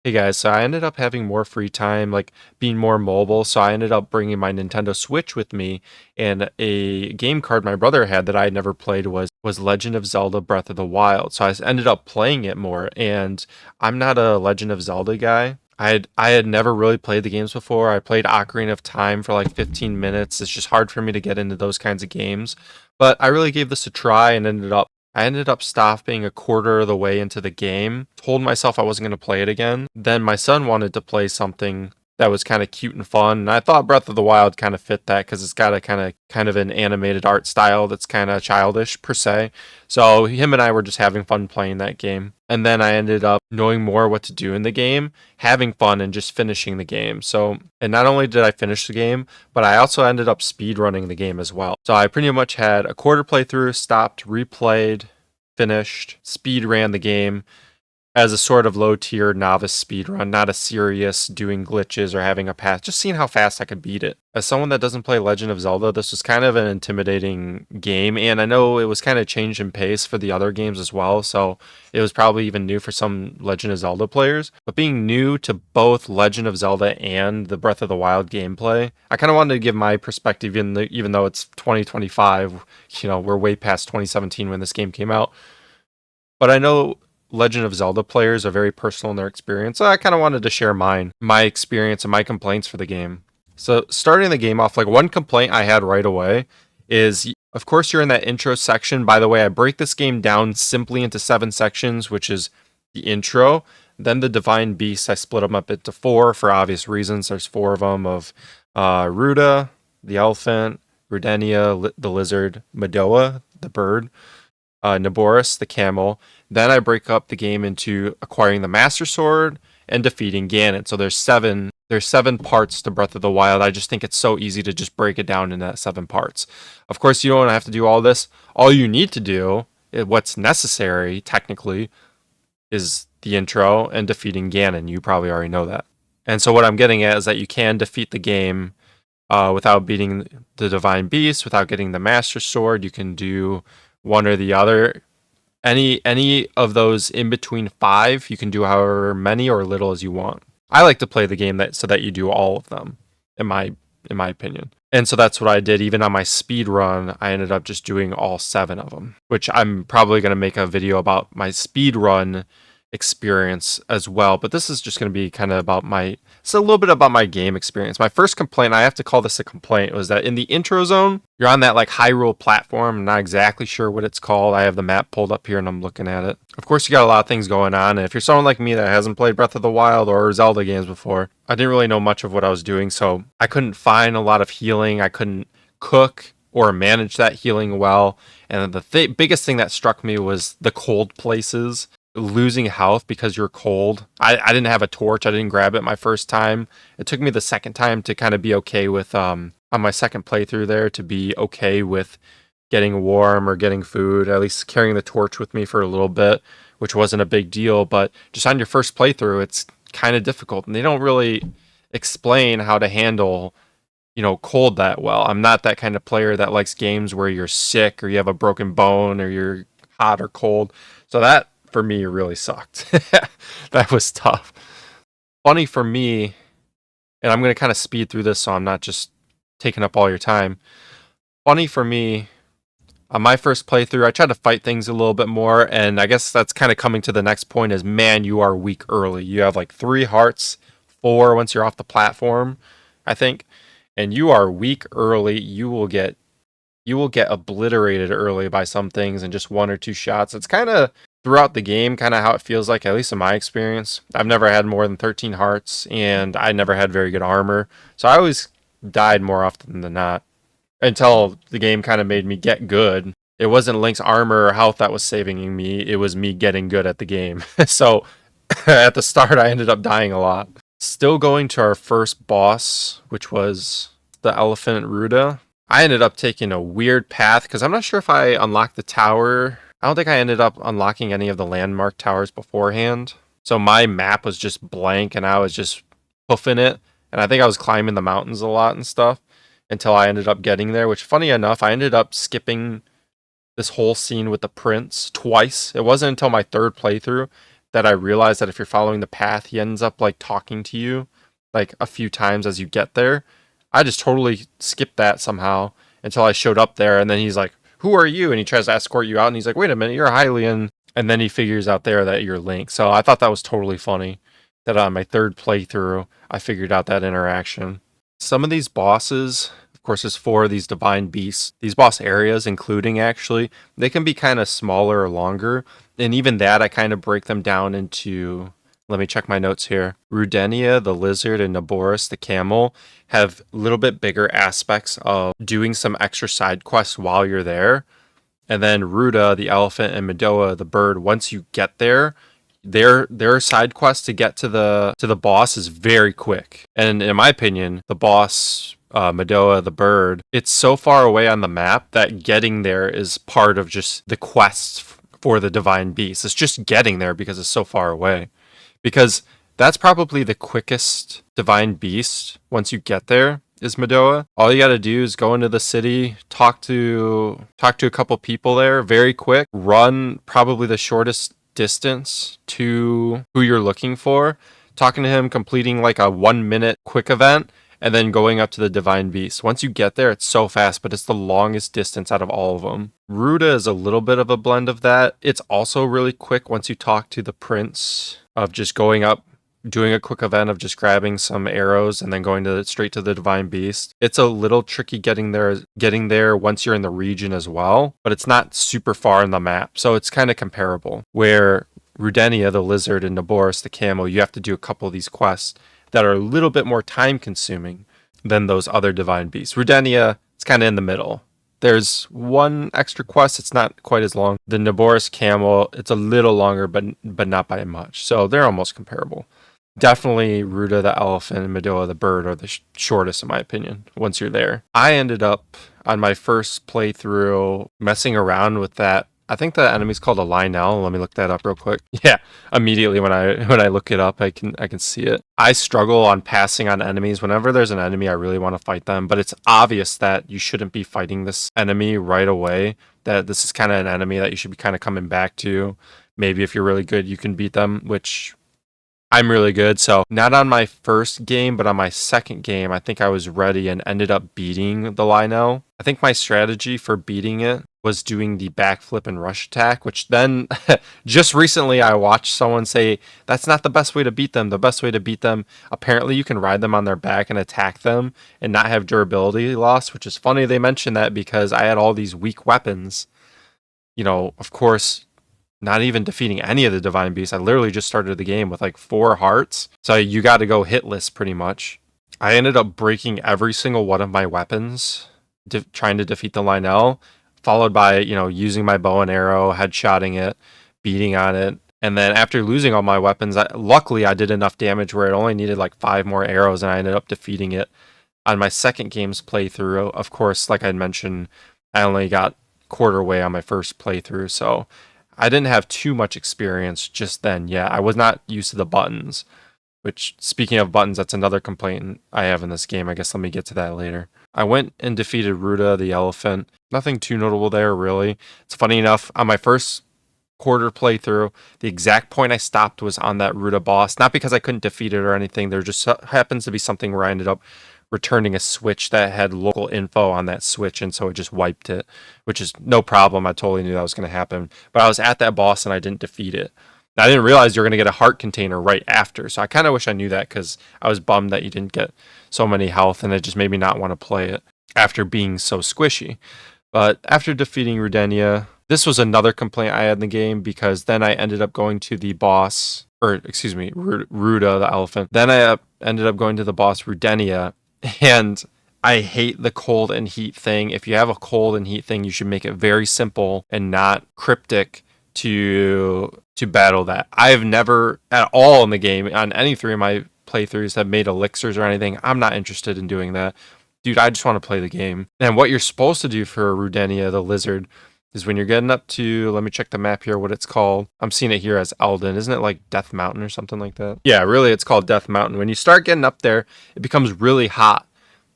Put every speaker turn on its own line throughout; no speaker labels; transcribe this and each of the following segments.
Hey guys, so I ended up having more free time, like being more mobile. So I ended up bringing my Nintendo Switch with me, and a game card my brother had that I had never played was Legend of Zelda Breath of the Wild. So ended up playing it more, and I'm not a Legend of Zelda guy. I had never really played the games before. I played Ocarina of Time for like 15 minutes. It's just hard for me to get into those kinds of games, but I really gave this a try and I ended up stopping a quarter of the way into the game, told myself I wasn't going to play it again. Then my son wanted to play something that was kind of cute and fun, and I thought Breath of the Wild kind of fit that because it's got a kind of an animated art style that's kind of childish per se. So him and I were just having fun playing that game. And then I ended up knowing more what to do in the game, having fun and just finishing the game. So, and not only did I finish the game, but I also ended up speed running the game as well. So I pretty much had a quarter playthrough, stopped, replayed, finished, speed ran the game as a sort of low tier novice speed run, not a serious doing glitches or having a path, just seeing how fast I could beat it. As someone that doesn't play Legend of Zelda, this was kind of an intimidating game, and I know it was kind of change in pace for the other games as well, so it was probably even new for some Legend of Zelda players. But being new to both Legend of Zelda and the Breath of the Wild gameplay, I kind of wanted to give my perspective, even though it's 2025, we're way past 2017 when this game came out. But I know Legend of Zelda players are very personal in their experience. So I kind of wanted to share my experience and my complaints for the game. So starting the game off, like one complaint I had right away is, of course, you're in that intro section. By the way, I break this game down simply into 7 sections, which is the intro. Then the Divine Beasts, I split them up into 4 for obvious reasons. There's 4 of them of Ruda, the elephant, Rudenia, the lizard, Madoa, the bird, Naboris, the camel. Then I break up the game into acquiring the Master Sword and defeating Ganon. So there's seven parts to Breath of the Wild. I just think it's so easy to just break it down into 7 parts. Of course, you don't have to do all this. All you need to do, what's necessary technically, is the intro and defeating Ganon. You probably already know that. And so what I'm getting at is that you can defeat the game without beating the Divine Beast, without getting the Master Sword. You can do one or the other. Any of those in between 5, you can do however many or little as you want. I like to play the game so that you do all of them, in my opinion. And so that's what I did. Even on my speed run, I ended up just doing all 7 of them, which I'm probably going to make a video about my speed run experience as well. But this is just going to be kind of it's a little bit about my game experience. My first complaint, I have to call this a complaint, was that in the intro zone, you're on that like Hyrule platform. I'm not exactly sure what it's called. I have the map pulled up here and I'm looking at it. Of course, you got a lot of things going on. And if you're someone like me that hasn't played Breath of the Wild or Zelda games before, I didn't really know much of what I was doing. So I couldn't find a lot of healing. I couldn't cook or manage that healing well. And the biggest thing that struck me was the cold places, losing health because you're cold. I didn't have a torch. I didn't grab it my first time. It took me the second time to kind of be okay with on my second playthrough there to be okay with getting warm or getting food, at least carrying the torch with me for a little bit, which wasn't a big deal. But just on your first playthrough, it's kind of difficult, and they don't really explain how to handle cold that well. I'm not that kind of player that likes games where you're sick or you have a broken bone or you're hot or cold. So that for me really sucked. That was tough. Funny for me, and I'm going to kind of speed through this so I'm not just taking up all your time. Funny for me, on my first playthrough, I tried to fight things a little bit more, and I guess that's kind of coming to the next point is, man, you are weak early. You have like 3 hearts, 4 once you're off the platform, I think, and you are weak early. You will get obliterated early by some things in just 1 or 2 shots. It's kind of throughout the game, kind of how it feels like, at least in my experience. I've never had more than 13 hearts, and I never had very good armor. So I always died more often than not until the game kind of made me get good. It wasn't Link's armor or health that was saving me, it was me getting good at the game. So at the start, I ended up dying a lot. Still going to our first boss, which was the Elephant Ruda. I ended up taking a weird path because I'm not sure if I unlocked the tower. I don't think I ended up unlocking any of the landmark towers beforehand. So my map was just blank and I was just hoofing it. And I think I was climbing the mountains a lot and stuff until I ended up getting there, which funny enough, I ended up skipping this whole scene with the prince twice. It wasn't until my third playthrough that I realized that if you're following the path, he ends up like talking to you like a few times as you get there. I just totally skipped that somehow until I showed up there, and then he's like, "Who are you?" And he tries to escort you out, and he's like, "Wait a minute, you're Hylian." And then he figures out there that you're Link. So I thought that was totally funny that on my third playthrough, I figured out that interaction. Some of these bosses, of course, there's four of these divine beasts. These boss areas, including actually, they can be kind of smaller or longer. And even that, I kind of break them down into, let me check my notes here. Rudenia, the lizard, and Naboris, the camel, have a little bit bigger aspects of doing some extra side quests while you're there. And then Ruda, the elephant, and Medoa, the bird, once you get there, their side quest to get to the boss is very quick. And in my opinion, the boss, Medoa, the bird, it's so far away on the map that getting there is part of just the quests for the divine beast. It's just getting there because it's so far away. Because that's probably the quickest divine beast once you get there is Medoa. All you got to do is go into the city, talk to a couple people there, very quick, run probably the shortest distance to who you're looking for, talking to him, completing like a 1 minute quick event, and then going up to the divine beast. Once you get there, it's so fast, but it's the longest distance out of all of them. Ruda is a little bit of a blend of that. It's also really quick once you talk to the prince, of just going up, doing a quick event of just grabbing some arrows and then going straight to the divine beast. It's a little tricky getting there once you're in the region as well, but it's not super far in the map, so it's kind of comparable. Where Rudenia, the lizard, and Naboris, the camel, you have to do a couple of these quests that are a little bit more time consuming than those other divine beasts. Rudenia, it's kind of in the middle. There's one extra quest, it's not quite as long. The Naboris camel, it's a little longer, but not by much. So they're almost comparable. Definitely Ruda the elephant and Medoa the bird are the shortest in my opinion once you're there. I ended up on my first playthrough messing around with that. I think the enemy's called a Lionel. Let me look that up real quick. Yeah, immediately when I look it up, I can see it. I struggle on passing on enemies. Whenever there's an enemy, I really want to fight them, but it's obvious that you shouldn't be fighting this enemy right away. That this is kind of an enemy that you should be kind of coming back to. Maybe if you're really good, you can beat them, which I'm really good. So not on my first game, but on my second game, I think I was ready and ended up beating the Lionel. I think my strategy for beating it was doing the backflip and rush attack, which then just recently I watched someone say that's not the best way to beat them. The best way to beat them, apparently you can ride them on their back and attack them and not have durability loss, which is funny they mentioned that because I had all these weak weapons. You know, of course, not even defeating any of the divine beasts. I literally just started the game with like 4 hearts. So you got to go hitless pretty much. I ended up breaking every single one of my weapons trying to defeat the Lionel, followed by, using my bow and arrow, headshotting it, beating on it. And then after losing all my weapons, luckily I did enough damage where it only needed like 5 more arrows and I ended up defeating it. On my second game's playthrough, of course, like I mentioned, I only got quarter way on my first playthrough, so I didn't have too much experience just then yet. I was not used to the buttons, which, speaking of buttons, that's another complaint I have in this game. I guess let me get to that later. I went and defeated Ruda the elephant. Nothing too notable there, really. It's funny enough, on my first quarter playthrough, the exact point I stopped was on that Ruda boss. Not because I couldn't defeat it or anything. There just happens to be something where I ended up returning a switch that had local info on that switch, and so it just wiped it, which is no problem. I totally knew that was going to happen. But I was at that boss and I didn't defeat it. I didn't realize you were going to get a heart container right after, so I kind of wish I knew that because I was bummed that you didn't get so many health, and it just made me not want to play it after being so squishy. But after defeating Rudenia, this was another complaint I had in the game because then I ended up going to the boss, or excuse me, Ruda the elephant. Then I ended up going to the boss Rudenia, and I hate the cold and heat thing. If you have a cold and heat thing, you should make it very simple and not cryptic to battle that. I've never at all in the game on any 3 of my playthroughs have made elixirs or anything. I'm not interested in doing that. Dude, I just want to play the game. And what you're supposed to do for Rudenia, the lizard, is when you're getting up to, let me check the map here, what it's called. I'm seeing it here as Eldin. Isn't it like Death Mountain or something like that? Yeah, really, it's called Death Mountain. When you start getting up there, it becomes really hot.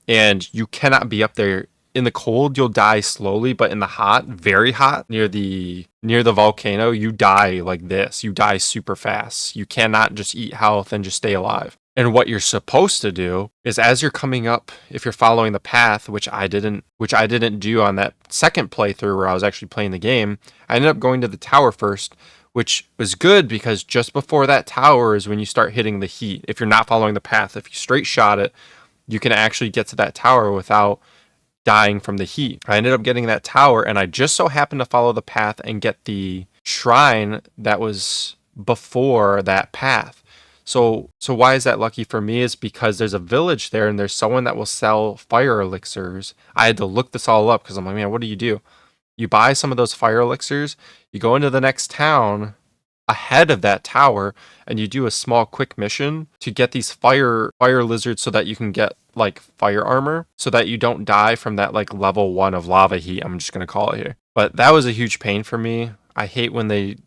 And you cannot be up there in the cold you'll die slowly, but in the hot, very hot, near the volcano, you die like this. You die super fast. You cannot just eat health and just stay alive. And what you're supposed to do is as you're coming up, if you're following the path, which I didn't do on that second playthrough where I was actually playing the game, I ended up going to the tower first, which was good because just before that tower is when you start hitting the heat. If you're not following the path, if you straight shot it, you can actually get to that tower without dying from the heat. I ended up getting that tower, and I just so happened to follow the path and get the shrine that was before that path. So why is that lucky for me is because there's a village there and there's someone that will sell fire elixirs. I had to look this all up because I'm like, man, what do? You buy some of those fire elixirs, you go into the next town ahead of that tower, and you do a small quick mission to get these fire lizards so that you can get like fire armor so that you don't die from that like level 1 of lava heat. I'm just going to call it here. But that was a huge pain for me. I hate when they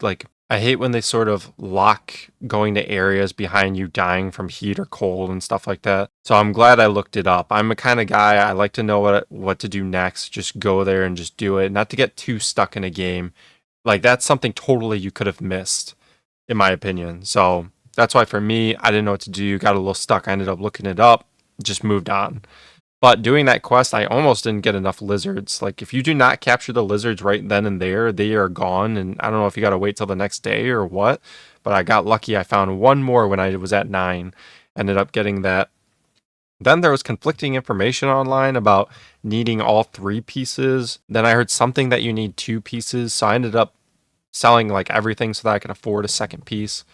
sort of lock going to areas behind you dying from heat or cold and stuff like that. So I'm glad I looked it up. I'm a kind of guy, I like to know what to do next. Just go there and just do it. Not to get too stuck in a game. Like that's something totally you could have missed, in my opinion. So that's why for me, I didn't know what to do. Got a little stuck. I ended up looking it up, just moved on. But doing that quest, I almost didn't get enough lizards. Like, if you do not capture the lizards right then and there, they are gone. And I don't know if you got to wait till the next day or what. But I got lucky. I found one more when I was at 9. Ended up getting that. Then there was conflicting information online about needing all 3 pieces. Then I heard something that you need 2 pieces. So I ended up selling like everything so that I could afford a second piece.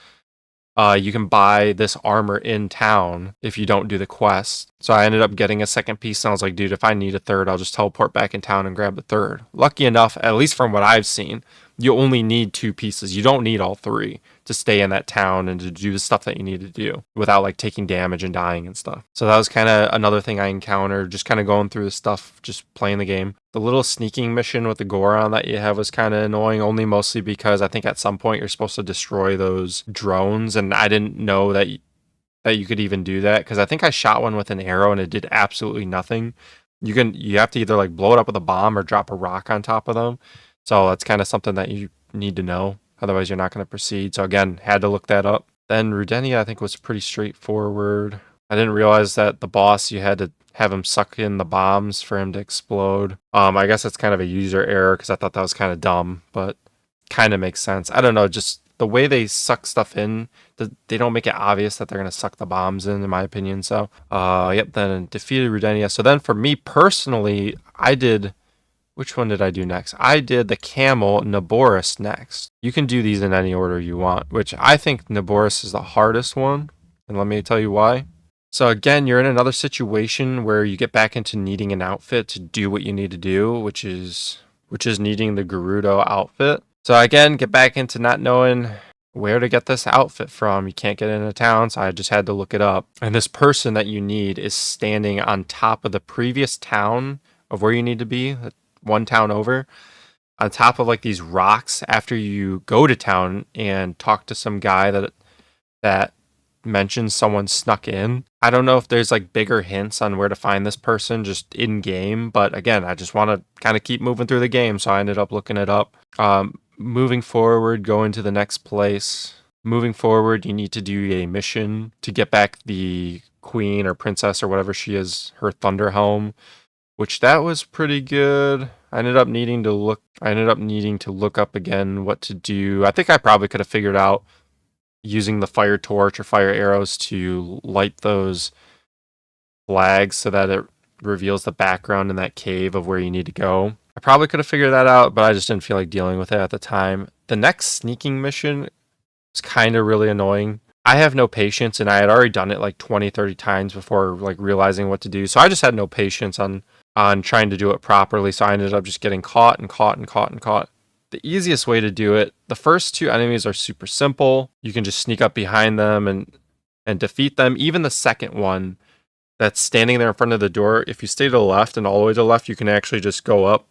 You can buy this armor in town if you don't do the quest. So I ended up getting a second piece, and I was like, dude, if I need a third, I'll just teleport back in town and grab the third. Lucky enough, at least from what I've seen, you only need 2 pieces. You don't need all 3 to stay in that town and to do the stuff that you need to do without like taking damage and dying and stuff. So that was kind of another thing I encountered, just kind of going through the stuff, just playing the game. The little sneaking mission with the Goron that you have was kind of annoying, only mostly because I think at some point you're supposed to destroy those drones, and I didn't know that you could even do that because I think I shot one with an arrow and it did absolutely nothing. You have to either like blow it up with a bomb or drop a rock on top of them. So that's kind of something that you need to know. Otherwise, you're not going to proceed. So again, had to look that up. Then Rudenia, I think, was pretty straightforward. I didn't realize that the boss, you had to have him suck in the bombs for him to explode. I guess that's kind of a user error because I thought that was kind of dumb, but kind of makes sense. I don't know, just the way they suck stuff in, they don't make it obvious that they're going to suck the bombs in my opinion. So, yep, then defeated Rudenia. So then for me personally, which one did I do next? I did the camel Naboris next. You can do these in any order you want, which I think Naboris is the hardest one. And let me tell you why. So again, you're in another situation where you get back into needing an outfit to do what you need to do, which is needing the Gerudo outfit. So again, get back into not knowing where to get this outfit from. You can't get into town, so I just had to look it up. And this person that you need is standing on top of the previous town of where you need to be, one town over, on top of like these rocks after you go to town and talk to some guy that mentions someone snuck in. I don't know if there's like bigger hints on where to find this person just in game, but again, I just want to kind of keep moving through the game, so I ended up looking it up. Moving forward, going to the next place. Moving forward, you need to do a mission to get back the queen or princess or whatever she is, her thunder helm, which that was pretty good. I ended up needing to look up again what to do. I think I probably could have figured out using the fire torch or fire arrows to light those flags so that it reveals the background in that cave of where you need to go. I probably could have figured that out, but I just didn't feel like dealing with it at the time. The next sneaking mission was kind of really annoying. I have no patience, and I had already done it like 20, 30 times before like realizing what to do. So I just had no patience on trying to do it properly. So I ended up just getting caught and caught and caught and caught. The easiest way to do it, the first 2 enemies are super simple. You can just sneak up behind them and defeat them. Even the second one that's standing there in front of the door, if you stay to the left and all the way to the left, you can actually just go up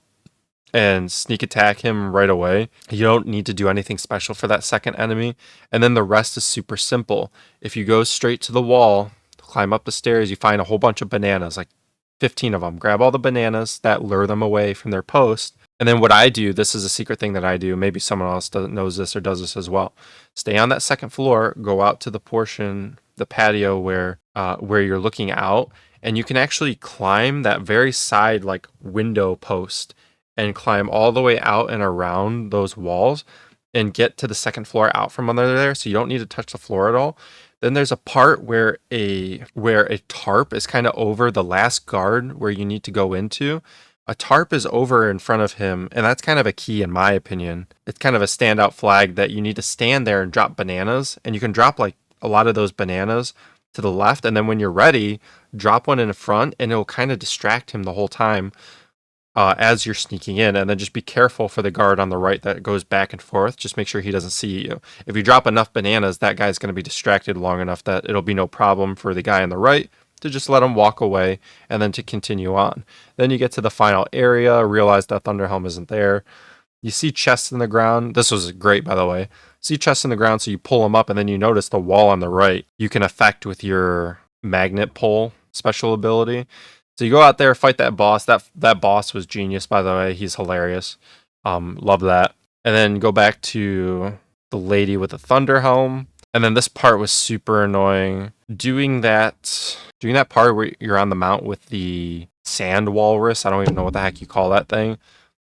and sneak attack him right away. You don't need to do anything special for that second enemy. And then the rest is super simple. If you go straight to the wall, climb up the stairs, you find a whole bunch of bananas, like 15 of them. Grab all the bananas that lure them away from their post. And then what I do, this is a secret thing that I do. Maybe someone else doesn't knows this or does this as well. Stay on that second floor, go out to the portion, the patio where you're looking out, and you can actually climb that very side like window post and climb all the way out and around those walls and get to the second floor out from under there, so you don't need to touch the floor at all. Then there's a part where a tarp is kind of over the last guard where you need to go into. A tarp is over in front of him, and that's kind of a key in my opinion. It's kind of a standout flag that you need to stand there and drop bananas, and you can drop like a lot of those bananas to the left, and then when you're ready, drop one in the front, and it'll kind of distract him the whole time as you're sneaking in, and then just be careful for the guard on the right that goes back and forth. Just make sure he doesn't see you. If you drop enough bananas, that guy's going to be distracted long enough that it'll be no problem for the guy on the right to just let him walk away and then to continue on. Then you get to the final area, realize that Thunderhelm isn't there. You see chests in the ground. This was great, by the way. See chests in the ground, so you pull them up, and then you notice the wall on the right you can affect with your magnet pull special ability. So you go out there, fight that boss. That boss was genius, by the way. He's hilarious. Love that. And then go back to the lady with the thunder helm. And then this part was super annoying. Doing that part where you're on the mount with the sand walrus. I don't even know what the heck you call that thing.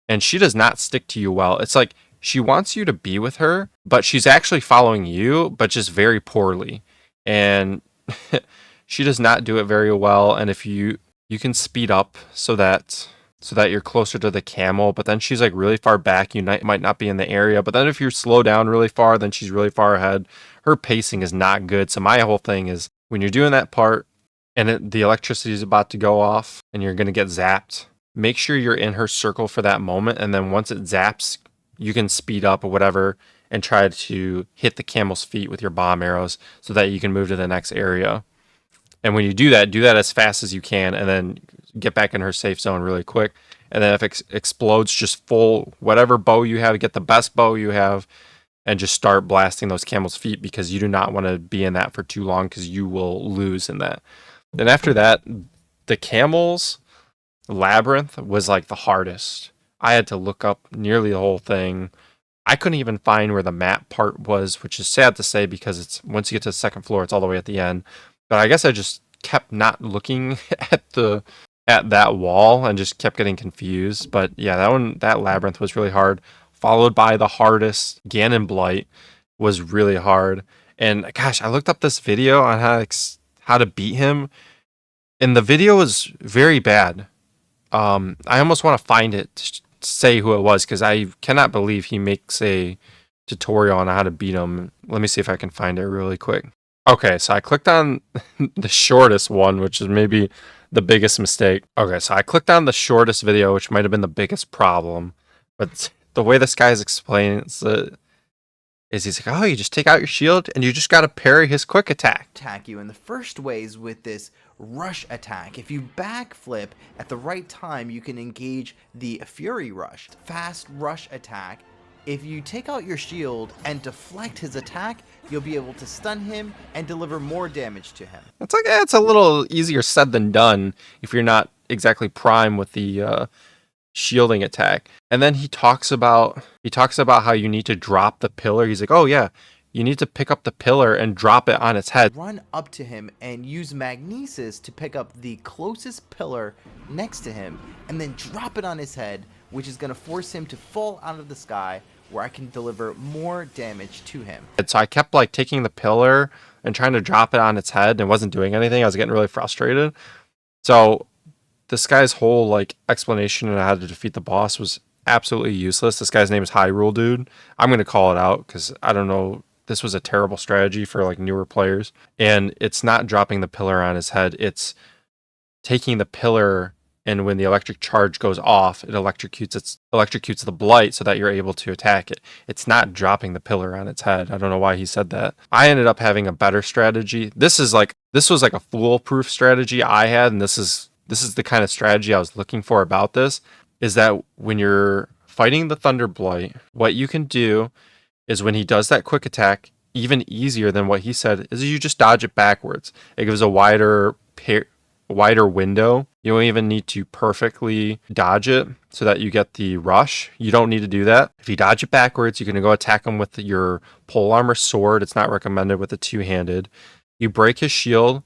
And she does not stick to you well. It's like she wants you to be with her, but she's actually following you, but just very poorly. And she does not do it very well. And if you can speed up so that you're closer to the camel, but then she's like really far back. You might not be in the area, but then if you slow down really far, then she's really far ahead. Her pacing is not good. So my whole thing is when you're doing that part and the electricity is about to go off and you're going to get zapped, make sure you're in her circle for that moment. And then once it zaps, you can speed up or whatever and try to hit the camel's feet with your bomb arrows so that you can move to the next area. And when you do that as fast as you can, and then get back in her safe zone really quick. And then if it explodes, just full whatever bow you have, get the best bow you have, and just start blasting those camels' feet, because you do not want to be in that for too long, because you will lose in that. Then after that, the camels labyrinth was like the hardest. I had to look up nearly the whole thing. I couldn't even find where the map part was, which is sad to say, because it's once you get to the second floor, it's all the way at the end. But I guess I just kept not looking at that wall and just kept getting confused. But yeah, that labyrinth was really hard. Followed by the hardest, Ganon Blight, was really hard. And gosh, I looked up this video on how to beat him, and the video is very bad. I almost want to find it to say who it was, because I cannot believe he makes a tutorial on how to beat him. Let me see if I can find it really quick. Okay, so I clicked on the shortest one, which is maybe the biggest mistake. Okay, so I clicked on the shortest video, which might have been the biggest problem. But the way this guy's explains it is he's like, oh, you just take out your shield and you just got to parry his quick attack.
Attack you in the first ways with this rush attack. If you backflip at the right time, you can engage the Fury Rush, fast rush attack. If you take out your shield and deflect his attack, you'll be able to stun him and deliver more damage to him.
It's a little easier said than done if you're not exactly prime with the shielding attack. And then he talks about how you need to drop the pillar. He's like, oh yeah, you need to pick up the pillar and drop it on its head.
Run up to him and use magnesis to pick up the closest pillar next to him and then drop it on his head, which is going to force him to fall out of the sky, where I can deliver more damage to him.
So I kept like taking the pillar and trying to drop it on its head, and it wasn't doing anything. I was getting really frustrated. So this guy's whole like explanation on how to defeat the boss was absolutely useless. This guy's name is Hyrule Dude. I'm going to call it out because I don't know. This was a terrible strategy for like newer players. And it's not dropping the pillar on his head. It's taking the pillar, and when the electric charge goes off, it electrocutes the blight so that you're able to attack it. It's not dropping the pillar on its head. I don't know why he said that. I ended up having a better strategy. This was like a foolproof strategy I had, and this is the kind of strategy I was looking for about this, is that when you're fighting the Thunder Blight, what you can do is when he does that quick attack, even easier than what he said, is you just dodge it backwards. It gives a wider window You don't even need to perfectly dodge it so that you get the rush. You don't need to do that. If you dodge it backwards, you're going to go attack him with your pole armor sword. It's not recommended with a two-handed. You break his shield.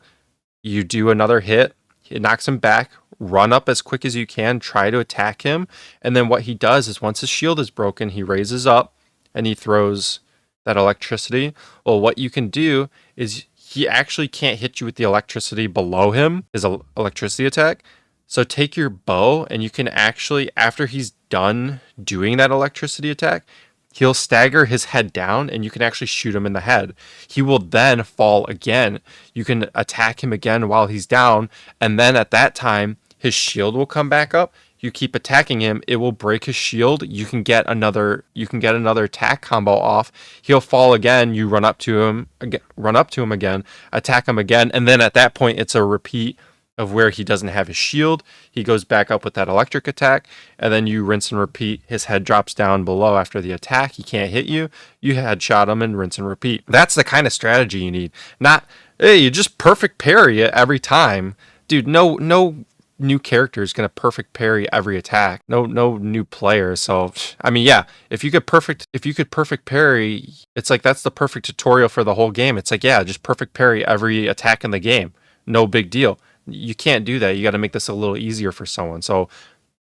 You do another hit. It knocks him back. Run up as quick as you can. Try to attack him. And then what he does is once his shield is broken, he raises up and he throws that electricity. Well, what you can do is he actually can't hit you with the electricity below him, his electricity attack. So take your bow and you can actually, after he's done doing that electricity attack, he'll stagger his head down and you can actually shoot him in the head. He will then fall again. You can attack him again while he's down. And then at that time, his shield will come back up. You keep attacking him, it will break his shield. You can get another attack combo off. He'll fall again. You run up to him again, attack him again, and then at that point it's a repeat of where he doesn't have his shield. He goes back up with that electric attack, and then you rinse and repeat. His head drops down below after the attack. He can't hit you. You headshot him and rinse and repeat. That's the kind of strategy you need. Not, hey, you just perfect parry it every time. Dude, no new character is going to perfect parry every attack. No new player. So I mean, yeah, if you could perfect parry, it's like that's the perfect tutorial for the whole game. It's like, yeah, just perfect parry every attack in the game. No big deal. You can't do that. You got to make this a little easier for someone. So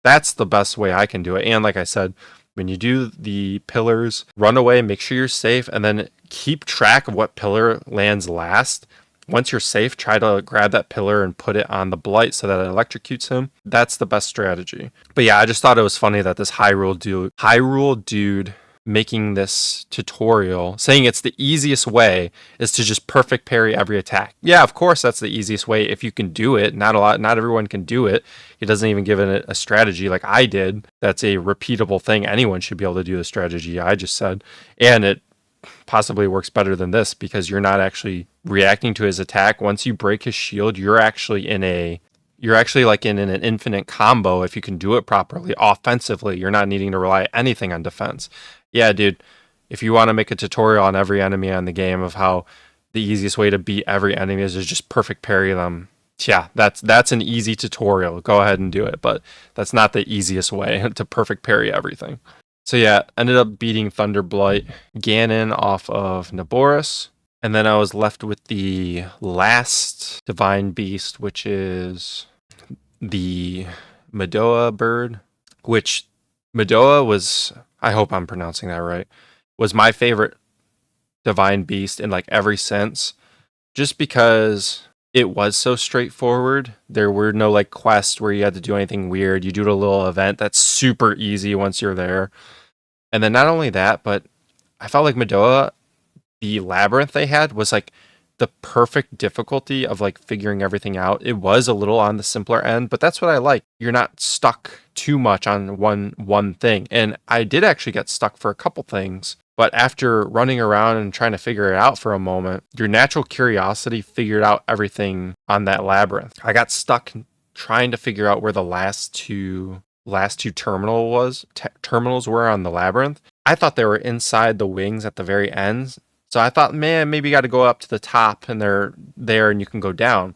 that's the best way I can do it. And like I said, when you do the pillars, run away, make sure you're safe, and then keep track of what pillar lands last. Once you're safe, try to grab that pillar and put it on the blight so that it electrocutes him. That's the best strategy. But yeah, I just thought it was funny that this Hyrule dude making this tutorial, saying it's the easiest way is to just perfect parry every attack. Yeah, of course that's the easiest way if you can do it. Not everyone can do it. He doesn't even give it a strategy like I did. That's a repeatable thing. Anyone should be able to do the strategy I just said. And it possibly works better than this because you're not actually reacting to his attack. Once you break his shield, you're actually like in an infinite combo if you can do it properly offensively. You're not needing to rely anything on defense. Yeah, dude, if you want to make a tutorial on every enemy on the game of how the easiest way to beat every enemy is just perfect parry them. Yeah, that's an easy tutorial. Go ahead and do it, but that's not the easiest way to perfect parry everything. So yeah, ended up beating Thunderblight Ganon off of Naboris. And then I was left with the last divine beast, which is the Madoa bird, which Madoa was, I hope I'm pronouncing that right, was my favorite divine beast in like every sense, just because it was so straightforward. There were no like quests where you had to do anything weird. You do a little event that's super easy once you're there. And then not only that, but I felt like Madoa, the labyrinth they had was like the perfect difficulty of like figuring everything out. It was a little on the simpler end, but that's what I like. You're not stuck too much on one thing. And I did actually get stuck for a couple things, but after running around and trying to figure it out for a moment, your natural curiosity figured out everything on that labyrinth. I got stuck trying to figure out where the last two terminals were on the labyrinth. I thought they were inside the wings at the very ends. So I thought, man, maybe you got to go up to the top and they're there and you can go down.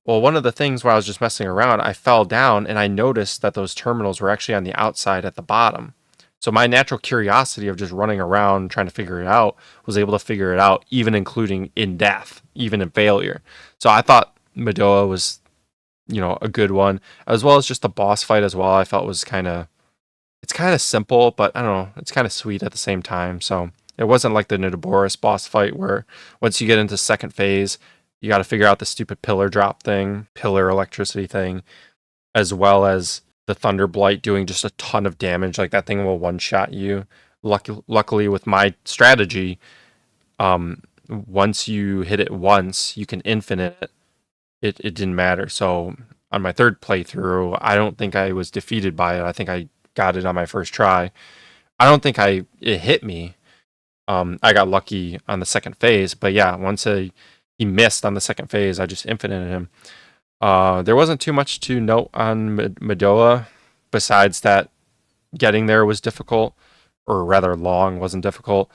Well, one of the things where I was just messing around, I fell down and I noticed that those terminals were actually on the outside at the bottom. So my natural curiosity of just running around trying to figure it out was able to figure it out, even including in death, even in failure. So I thought Madoa was, a good one, as well as just the boss fight as well. I felt was it's kind of simple, but I don't know, it's kind of sweet at the same time. So it wasn't like the Nidoboris boss fight where once you get into second phase, you got to figure out the stupid pillar electricity thing, as well as the Thunder Blight doing just a ton of damage. Like that thing will one shot you. Luckily, with my strategy, once you hit it once, you can infinite it. It didn't matter. So on my third playthrough, I don't think I was defeated by it. I think I got it on my first try. I don't think it hit me. I got lucky on the second phase, but yeah, once he missed on the second phase, I just infinited him. There wasn't too much to note on Madoa, besides that getting there was difficult, or rather long, wasn't difficult.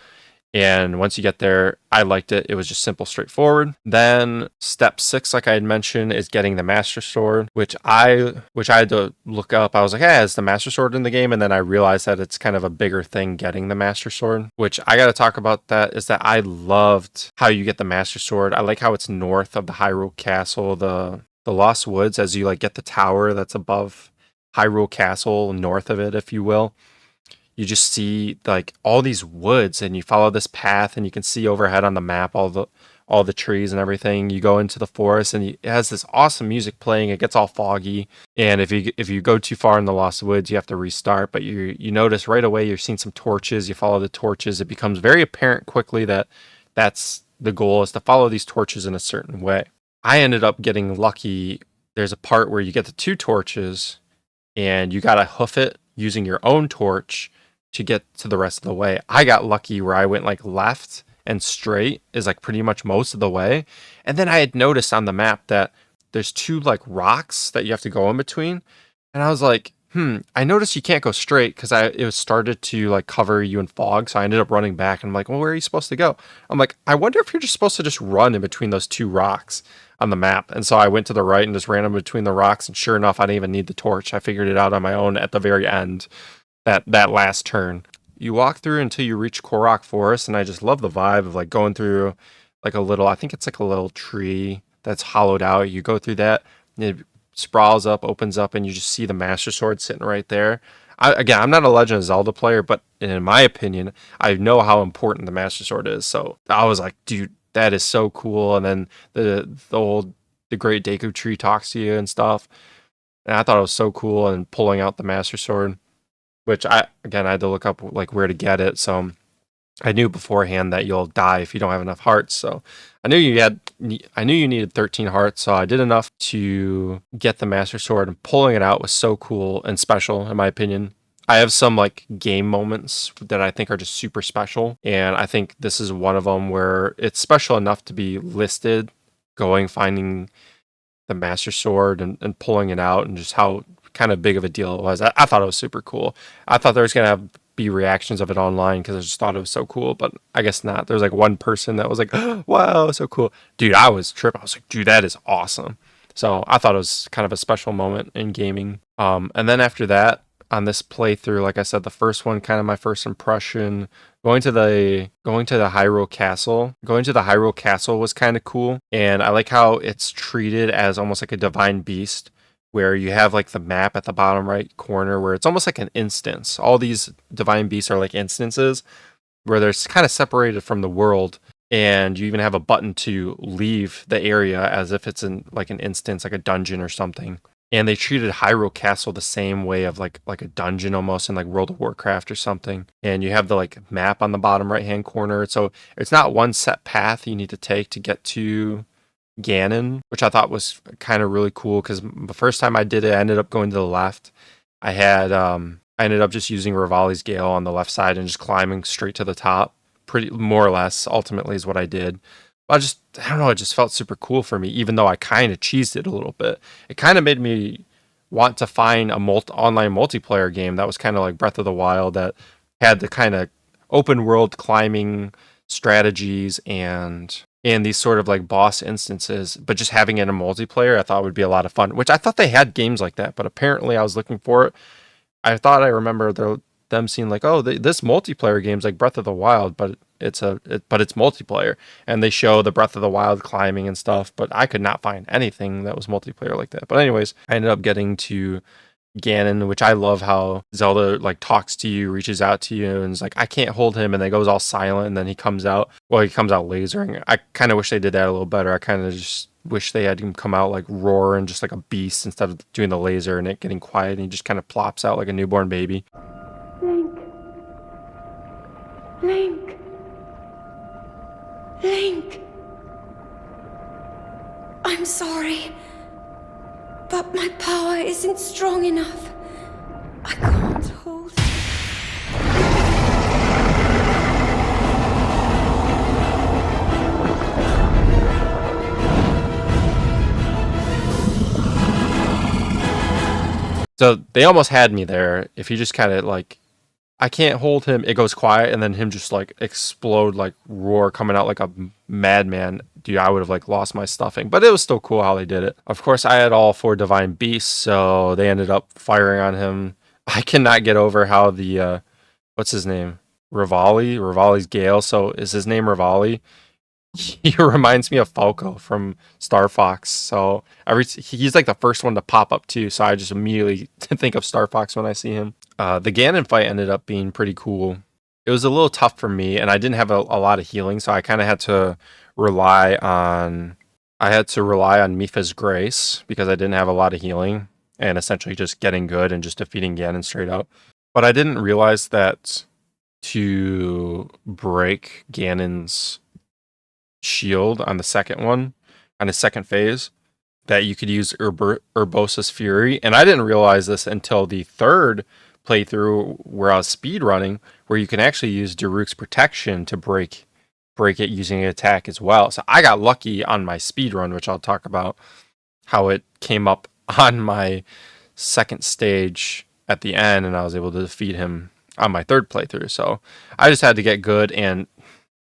And once you get there, I liked it. It was just simple, straightforward. Then step 6, like I had mentioned, is getting the Master Sword, which I had to look up. I was like, hey, is the Master Sword in the game? And then I realized that it's kind of a bigger thing getting the Master Sword, which I got to talk about. That is that I loved how you get the Master Sword. I like how it's north of the Hyrule Castle, the Lost Woods, as you like get the tower that's above Hyrule Castle, north of it, if you will. You just see like all these woods, and you follow this path, and you can see overhead on the map all the trees and everything. You go into the forest, and it has this awesome music playing. It gets all foggy, and if you go too far in the Lost Woods, you have to restart. But you notice right away you're seeing some torches. You follow the torches. It becomes very apparent quickly that that's the goal, is to follow these torches in a certain way. I ended up getting lucky. There's a part where you get the two torches, and you gotta hoof it using your own torch to get to the rest of the way. I got lucky where I went like left and straight is like pretty much most of the way. And then I had noticed on the map that there's two like rocks that you have to go in between. And I was like, I noticed you can't go straight because it was started to like cover you in fog. So I ended up running back, and I'm like, well, where are you supposed to go? I'm like, I wonder if you're just supposed to just run in between those two rocks on the map. And so I went to the right and just ran in between the rocks. And sure enough, I didn't even need the torch. I figured it out on my own at the very end, that last turn. You walk through until you reach Korok Forest, and I just love the vibe of like going through like a little, I think it's like a little tree that's hollowed out. You go through that, and it sprawls up, opens up, and you just see the Master Sword sitting right there. Again, I'm not a Legend of Zelda player, but in my opinion, I know how important the Master Sword is. So I was like, dude, that is so cool. And then the Great Deku Tree talks to you and stuff. And I thought it was so cool. And pulling out the Master Sword, which I had to look up like where to get it. So I knew beforehand that you'll die if you don't have enough hearts. So I knew you needed 13 hearts. So I did enough to get the Master Sword, and pulling it out was so cool and special, in my opinion. I have some like game moments that I think are just super special. And I think this is one of them where it's special enough to be listed, finding the Master Sword and pulling it out, and just how kind of big of a deal it was. I thought it was super cool. I thought there was going to be reactions of it online because I just thought it was so cool, but I guess not. There's like one person that was like, wow, so cool. Dude, I was tripping. I was like, dude, that is awesome. So I thought it was kind of a special moment in gaming. And then after that, on this playthrough, like I said, the first one, kind of my first impression, going to the Hyrule Castle. Going to the Hyrule Castle was kind of cool, and I like how it's treated as almost like a divine beast, where you have like the map at the bottom right corner where it's almost like an instance. All these divine beasts are like instances where they're kind of separated from the world, and you even have a button to leave the area as if it's in like an instance, like a dungeon or something. And they treated Hyrule Castle the same way, of like a dungeon almost in like World of Warcraft or something. And you have the like map on the bottom right hand corner. So it's not one set path you need to take to get to Ganon, which I thought was kind of really cool, because the first time I did it, I ended up going to the left. I ended up just using Rivali's Gale on the left side and just climbing straight to the top. Pretty more or less, ultimately, is what I did. I don't know, it just felt super cool for me, even though I kind of cheesed it a little bit. It kind of made me want to find a online multiplayer game that was kind of like Breath of the Wild, that had the kind of open world climbing strategies and these sort of like boss instances, but just having it in a multiplayer I thought would be a lot of fun, which I thought they had games like that, but apparently I was looking for it. I thought I remember them seeing like, oh, this multiplayer game's like Breath of the Wild, but it's multiplayer, and they show the Breath of the Wild climbing and stuff, but I could not find anything that was multiplayer like that. But anyways, I ended up getting to Ganon, which I love how Zelda like talks to you, reaches out to you, and is like, I can't hold him, and then goes all silent, and then he comes out lasering. I kind of wish they did that a little better. I kind of just wish they had him come out like roaring just like a beast, instead of doing the laser and it getting quiet, and he just kind of plops out like a newborn baby.
Link. Link. Link. I'm sorry, but my power isn't strong enough. I can't hold it.
So they almost had me there. If you just kind of like I can't hold him. It goes quiet, and then him just like explode, like roar, coming out like a madman. Dude, I would have like lost my stuffing, but it was still cool how they did it. Of course, I had all 4 divine beasts, so they ended up firing on him. I cannot get over how the what's his name, Rivali's Gale. So is his name Rivali? He reminds me of Falco from Star Fox. So he's like the first one to pop up too. So I just immediately think of Star Fox when I see him. The Ganon fight ended up being pretty cool. It was a little tough for me, and I didn't have a lot of healing, so I kind of had to rely on Mipha's Grace because I didn't have a lot of healing, and essentially just getting good and just defeating Ganon straight up. But I didn't realize that to break Ganon's shield on the second one, on his second phase, that you could use Urbosa's Fury. And I didn't realize this until the third playthrough where I was speed running, where you can actually use Daruk's protection to break it using an attack as well. So I got lucky on my speed run, which I'll talk about how it came up on my second stage at the end, and I was able to defeat him on my third playthrough. So I just had to get good, and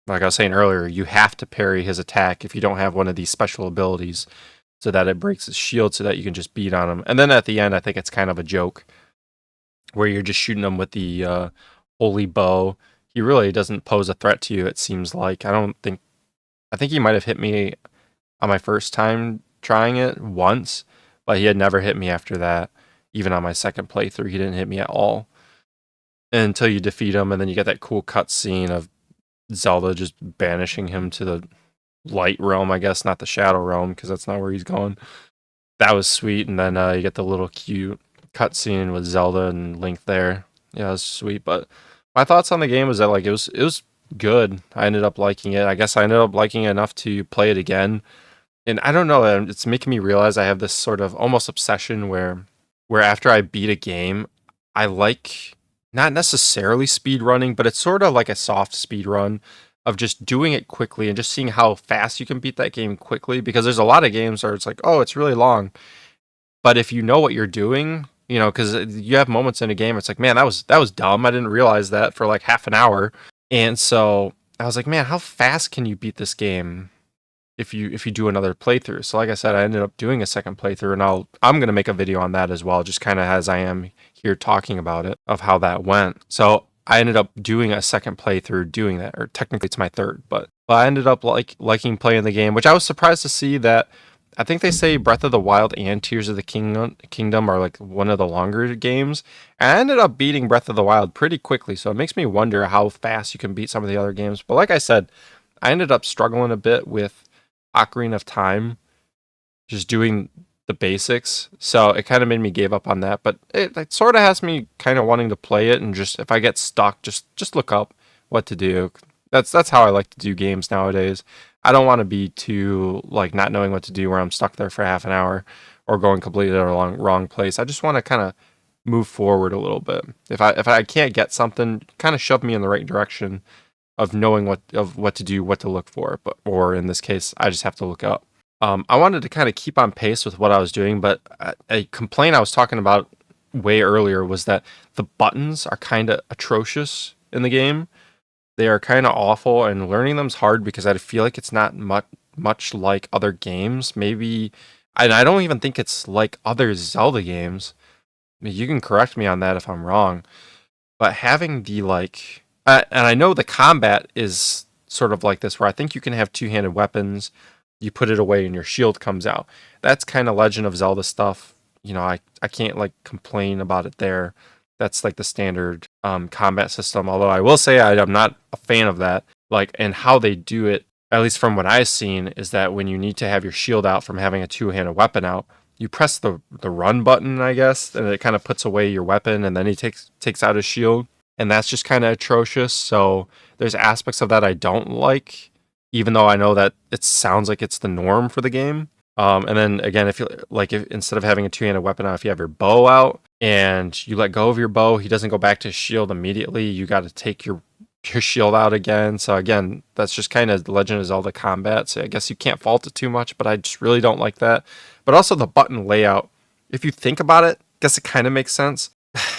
like I was saying earlier, you have to parry his attack if you don't have one of these special abilities so that it breaks his shield so that you can just beat on him. And then at the end, I think it's kind of a joke where you're just shooting him with the holy bow. He really doesn't pose a threat to you, it seems like. I think he might have hit me on my first time trying it once, but he had never hit me after that. Even on my second playthrough, he didn't hit me at all until you defeat him, and then you get that cool cutscene of Zelda just banishing him to the light realm, I guess, not the shadow realm, because that's not where he's going. That was sweet, and then you get the little cute cutscene with Zelda and Link there. Yeah, it was sweet. But my thoughts on the game was that like it was good. I ended up liking it. I guess I ended up liking it enough to play it again. And I don't know, it's making me realize I have this sort of almost obsession where after I beat a game, I like not necessarily speed running, but it's sort of like a soft speed run of just doing it quickly and just seeing how fast you can beat that game quickly. Because there's a lot of games where it's like, oh, it's really long, but if you know what you're doing, because you have moments in a game, it's like, man, that was dumb. I didn't realize that for like half an hour, and so I was like, man, how fast can you beat this game if you do another playthrough? So like I said, I ended up doing a second playthrough, and I'm gonna make a video on that as well, just kind of as I am here talking about it, of how that went. So I ended up doing a second playthrough doing that, or technically it's my third, but I ended up liking playing the game, which I was surprised to see that. I think they say Breath of the Wild and Tears of the Kingdom are like one of the longer games. And I ended up beating Breath of the Wild pretty quickly, so it makes me wonder how fast you can beat some of the other games. But like I said, I ended up struggling a bit with Ocarina of Time, just doing the basics. So it kind of made me give up on that. But it sort of has me kind of wanting to play it, and just if I get stuck, just look up what to do. That's how I like to do games nowadays. I don't want to be too like not knowing what to do where I'm stuck there for half an hour or going completely to the wrong place. I just want to kind of move forward a little bit. If I can't get something, kind of shove me in the right direction of knowing what to do, what to look for. But or in this case, I just have to look up. I wanted to kind of keep on pace with what I was doing, but a complaint I was talking about way earlier was that the buttons are kind of atrocious in the game. They are kind of awful, and learning them's hard because I feel like it's not much like other games. Maybe, and I don't even think it's like other Zelda games. You can correct me on that if I'm wrong. But having the and I know the combat is sort of like this, where I think you can have two-handed weapons. You put it away, and your shield comes out. That's kind of Legend of Zelda stuff. I can't like complain about it there. That's like the standard combat system. Although I will say I'm not a fan of that. And how they do it, at least from what I've seen, is that when you need to have your shield out from having a two-handed weapon out, you press the run button, I guess, and it kind of puts away your weapon, and then he takes out his shield, and that's just kind of atrocious. So there's aspects of that I don't like, even though I know that it sounds like it's the norm for the game. And then again, if instead of having a two-handed weapon out, if you have your bow out and you let go of your bow, he doesn't go back to his shield immediately. You got to take your shield out again. So again, that's just kind of the Legend of Zelda combat. So I guess you can't fault it too much, but I just really don't like that. But also the button layout, if you think about it, I guess it kind of makes sense.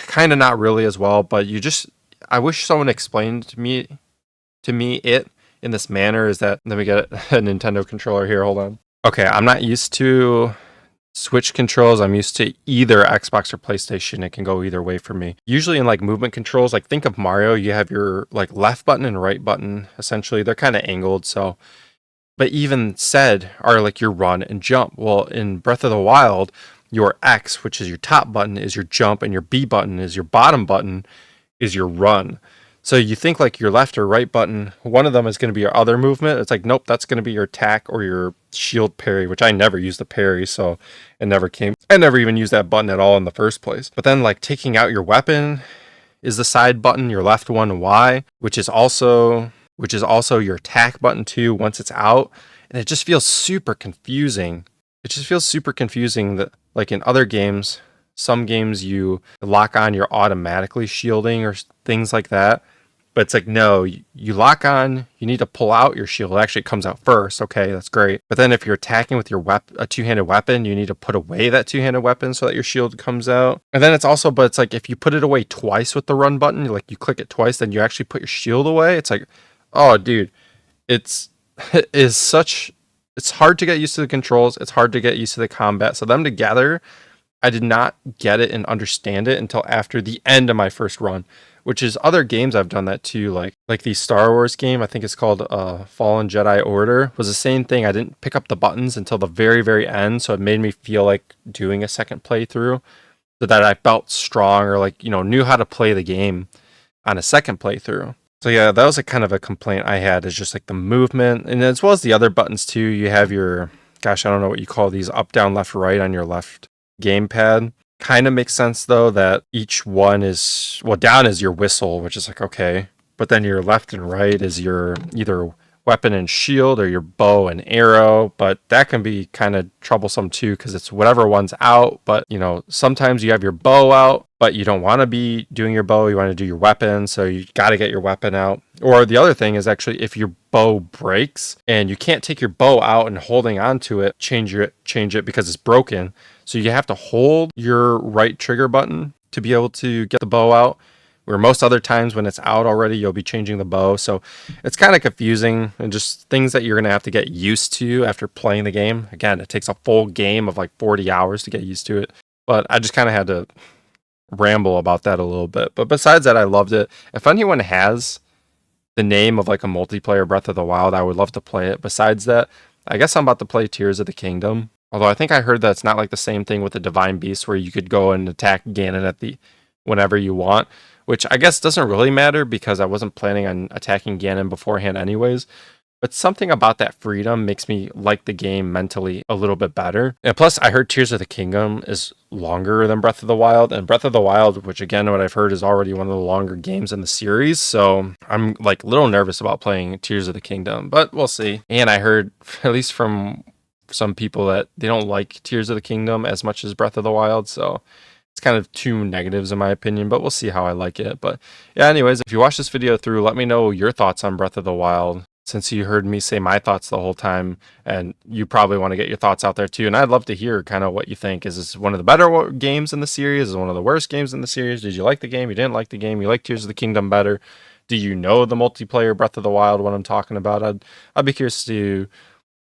Kind of not really as well, but I wish someone explained to me it in this manner. Is that, let me get a Nintendo controller here. Hold on. Okay, I'm not used to Switch controls. I'm used to either Xbox or PlayStation. It can go either way for me. Usually in like movement controls, like think of Mario, you have your like left button and right button. Essentially, they're kind of angled. So, but even said are like your run and jump. Well, in Breath of the Wild, your X, which is your top button, is your jump, and your B button is your bottom button, is your run. So you think like your left or right button, one of them is going to be your other movement. It's like, nope, that's going to be your attack or your shield parry, which I never used the parry, so it never came. I never even used that button at all in the first place. But then like taking out your weapon is the side button, your left one Y, which is also your attack button too once it's out. And it just feels super confusing. It just feels super confusing that like in other games, some games you lock on, you're automatically shielding or things like that. But it's like, no, you lock on, you need to pull out your shield. Actually, it comes out first. Okay, that's great. But then if you're attacking with your a two-handed weapon, you need to put away that two-handed weapon so that your shield comes out. And then but it's like if you put it away twice with the run button, like you click it twice, then you actually put your shield away. It's like, oh, dude, it's it is such. It's hard to get used to the controls. It's hard to get used to the combat. So them together, I did not get it and understand it until after the end of my first run, which is other games I've done that too, like the Star Wars game, I think it's called Fallen Jedi Order, was the same thing. I didn't pick up the buttons until the very, very end, so it made me feel like doing a second playthrough so that I felt strong or like, knew how to play the game on a second playthrough. So yeah, that was a kind of a complaint I had, is just like the movement, and as well as the other buttons too. You have your, gosh, I don't know what you call these, up, down, left, right on your left gamepad. Kind of makes sense though that each one is, well, down is your whistle, which is like, okay, but then your left and right is your either weapon and shield or your bow and arrow. But that can be kind of troublesome too, because it's whatever one's out. But sometimes you have your bow out, but you don't want to be doing your bow, you want to do your weapon, so you got to get your weapon out. Or the other thing is actually, if your bow breaks and you can't take your bow out and holding onto it, change it because it's broken. So you have to hold your right trigger button to be able to get the bow out, where most other times when it's out already, you'll be changing the bow. So it's kind of confusing and just things that you're going to have to get used to after playing the game. Again, it takes a full game of like 40 hours to get used to it. But I just kind of had to ramble about that a little bit. But besides that, I loved it. If anyone has the name of like a multiplayer Breath of the Wild, I would love to play it. Besides that, I guess I'm about to play Tears of the Kingdom. Although I think I heard that it's not like the same thing with the Divine Beast where you could go and attack Ganon whenever you want, which I guess doesn't really matter because I wasn't planning on attacking Ganon beforehand anyways. But something about that freedom makes me like the game mentally a little bit better. And plus, I heard Tears of the Kingdom is longer than Breath of the Wild. And Breath of the Wild, which again, what I've heard is already one of the longer games in the series. So I'm like a little nervous about playing Tears of the Kingdom, but we'll see. And I heard, at least from some people, that they don't like Tears of the Kingdom as much as Breath of the Wild. So it's kind of two negatives in my opinion, but we'll see how I like it. But yeah, anyways, if you watch this video through, let me know your thoughts on Breath of the Wild, since you heard me say my thoughts the whole time, and you probably want to get your thoughts out there too. And I'd love to hear kind of what you think. Is this one of the better games in the series? Is it one of the worst games in the series? Did you like the game? You didn't like the game? You like Tears of the Kingdom better? Do you know the multiplayer Breath of the Wild, what I'm talking about? I'd be curious to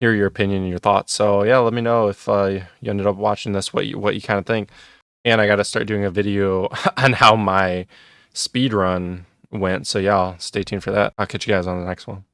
hear your opinion and your thoughts. So yeah, let me know if you ended up watching this, what you kind of think. And I got to start doing a video on how my speed run went. So yeah, stay tuned for that. I'll catch you guys on the next one.